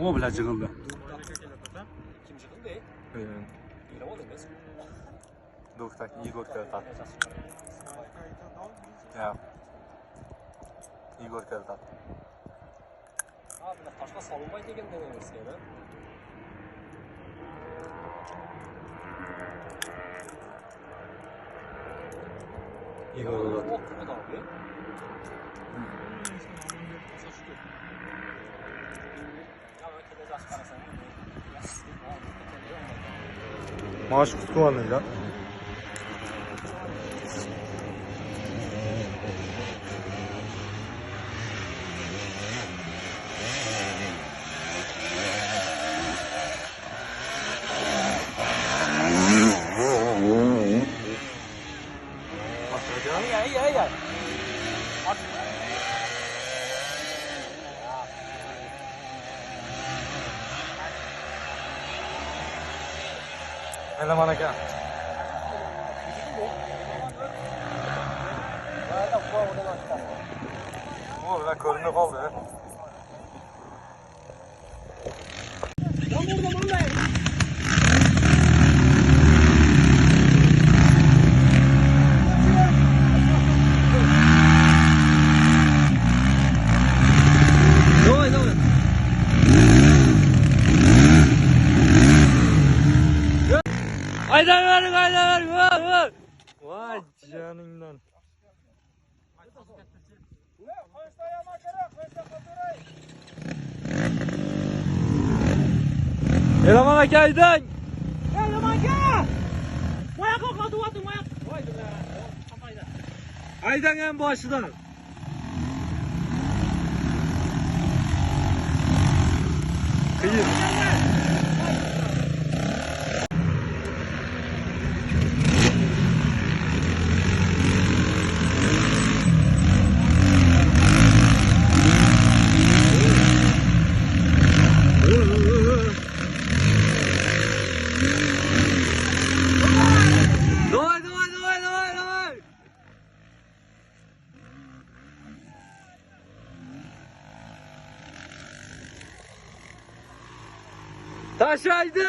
O bilan jig'ildi. Kim jig'ildi? Yeraman emas. Doktor Igor Kaltak. Ya. Igor Kaltak. Ha, bular toshqa solinmay degan emas-da. Igor Kaltak. Maaş kutu alınca. Ay. Eleman aka. O bilan ko'rinib qoldi. Haydi ver. Vay canından. Eleman aka haydang. Eleman aka! Oyoqqa qoldi, oyoq. Voydi la. Qapayda. Haydang ham boshidan. Qiyin. Давай. Taş haydi.